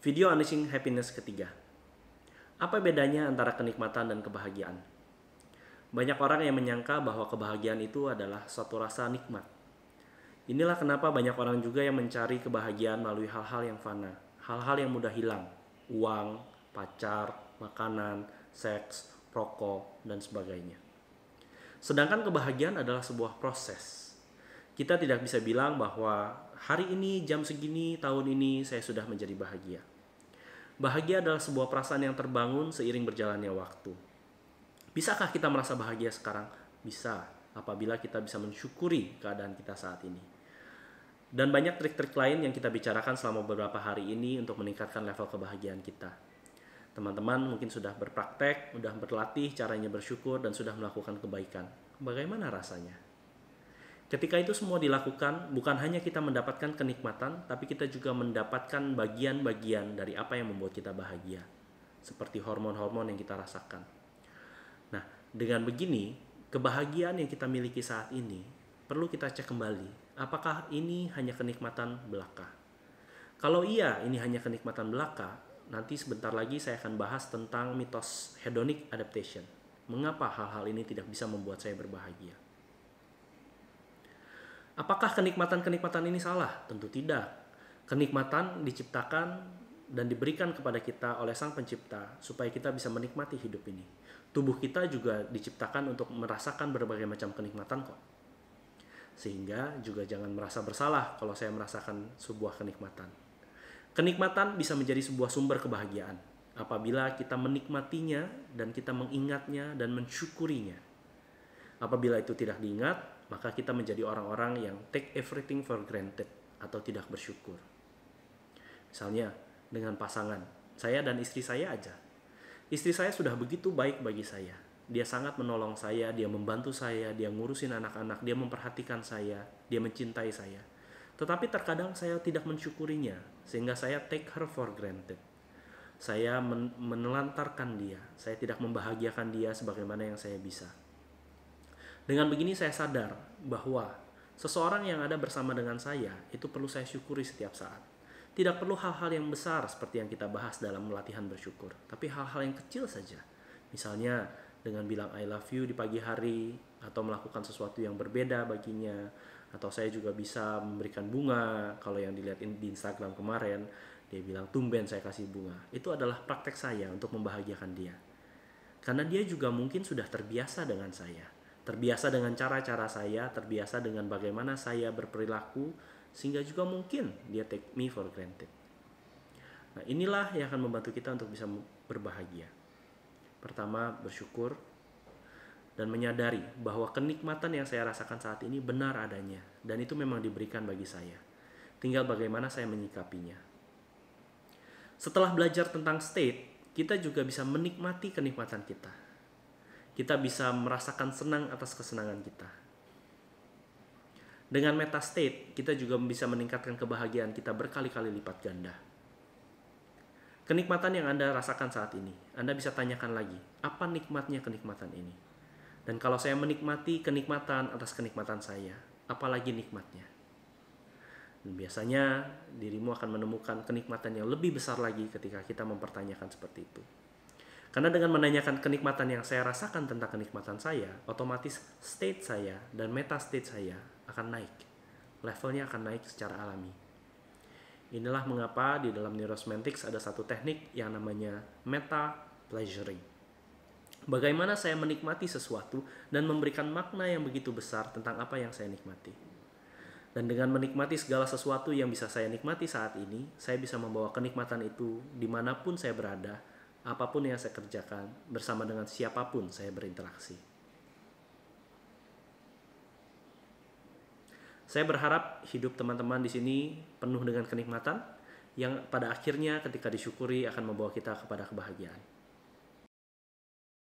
Video Unleashing Happiness ketiga. Apa bedanya antara kenikmatan dan kebahagiaan? Banyak orang yang menyangka bahwa kebahagiaan itu adalah suatu rasa nikmat. Inilah kenapa banyak orang juga yang mencari kebahagiaan melalui hal-hal yang fana, hal-hal yang mudah hilang, uang, pacar, makanan, seks, rokok, dan sebagainya. Sedangkan kebahagiaan adalah sebuah proses. Kita tidak bisa bilang bahwa hari ini, jam segini, tahun ini saya sudah menjadi bahagia. Bahagia adalah sebuah perasaan yang terbangun seiring berjalannya waktu. Bisakah kita merasa bahagia sekarang? Bisa, apabila kita bisa mensyukuri keadaan kita saat ini. Dan banyak trik-trik lain yang kita bicarakan selama beberapa hari ini untuk meningkatkan level kebahagiaan kita. Teman-teman mungkin sudah berpraktek, sudah berlatih caranya bersyukur, dan sudah melakukan kebaikan. Bagaimana rasanya? Ketika itu semua dilakukan, bukan hanya kita mendapatkan kenikmatan, tapi kita juga mendapatkan bagian-bagian dari apa yang membuat kita bahagia. Seperti hormon-hormon yang kita rasakan. Nah, dengan begini, kebahagiaan yang kita miliki saat ini, perlu kita cek kembali, apakah ini hanya kenikmatan belaka? Kalau iya, ini hanya kenikmatan belaka, nanti sebentar lagi saya akan bahas tentang mitos hedonic adaptation. Mengapa hal-hal ini tidak bisa membuat saya berbahagia? Apakah kenikmatan-kenikmatan ini salah? Tentu tidak. Kenikmatan diciptakan dan diberikan kepada kita oleh Sang Pencipta supaya kita bisa menikmati hidup ini. Tubuh kita juga diciptakan untuk merasakan berbagai macam kenikmatan kok. Sehingga juga jangan merasa bersalah kalau saya merasakan sebuah kenikmatan. Kenikmatan bisa menjadi sebuah sumber kebahagiaan apabila kita menikmatinya dan kita mengingatnya dan mensyukurinya. Apabila itu tidak diingat, maka kita menjadi orang-orang yang take everything for granted atau tidak bersyukur. Misalnya dengan pasangan, saya dan istri saya aja. Istri saya sudah begitu baik bagi saya. Dia sangat menolong saya, dia membantu saya, dia ngurusin anak-anak, dia memperhatikan saya, dia mencintai saya. Tetapi terkadang saya tidak mensyukurinya, sehingga saya take her for granted. Saya menelantarkan dia, saya tidak membahagiakan dia sebagaimana yang saya bisa. Dengan begini saya sadar bahwa seseorang yang ada bersama dengan saya itu perlu saya syukuri setiap saat. Tidak perlu hal-hal yang besar seperti yang kita bahas dalam latihan bersyukur, tapi hal-hal yang kecil saja. Misalnya dengan bilang I love you di pagi hari, atau melakukan sesuatu yang berbeda baginya, atau saya juga bisa memberikan bunga. Kalau yang dilihat di Instagram kemarin, dia bilang tumben saya kasih bunga. Itu adalah praktek saya untuk membahagiakan dia. Karena dia juga mungkin sudah terbiasa dengan saya. Terbiasa dengan cara-cara saya, terbiasa dengan bagaimana saya berperilaku, sehingga juga mungkin dia take me for granted. Nah, inilah yang akan membantu kita untuk bisa berbahagia. Pertama, bersyukur dan menyadari bahwa kenikmatan yang saya rasakan saat ini benar adanya, dan itu memang diberikan bagi saya. Tinggal bagaimana saya menyikapinya. Setelah belajar tentang state, kita juga bisa menikmati kenikmatan kita. Kita bisa merasakan senang atas kesenangan kita. Dengan meta state, kita juga bisa meningkatkan kebahagiaan kita berkali-kali lipat ganda. Kenikmatan yang Anda rasakan saat ini, Anda bisa tanyakan lagi, apa nikmatnya kenikmatan ini? Dan kalau saya menikmati kenikmatan atas kenikmatan saya, apalagi nikmatnya? Dan biasanya dirimu akan menemukan kenikmatan yang lebih besar lagi ketika kita mempertanyakan seperti itu. Karena dengan menanyakan kenikmatan yang saya rasakan tentang kenikmatan saya, otomatis state saya dan meta state saya akan naik. Levelnya akan naik secara alami. Inilah mengapa di dalam neurosemantics ada satu teknik yang namanya meta pleasuring. Bagaimana saya menikmati sesuatu dan memberikan makna yang begitu besar tentang apa yang saya nikmati. Dan dengan menikmati segala sesuatu yang bisa saya nikmati saat ini, saya bisa membawa kenikmatan itu dimanapun saya berada, apapun yang saya kerjakan, bersama dengan siapapun saya berinteraksi. Saya berharap hidup teman-teman di sini penuh dengan kenikmatan yang pada akhirnya ketika disyukuri akan membawa kita kepada kebahagiaan.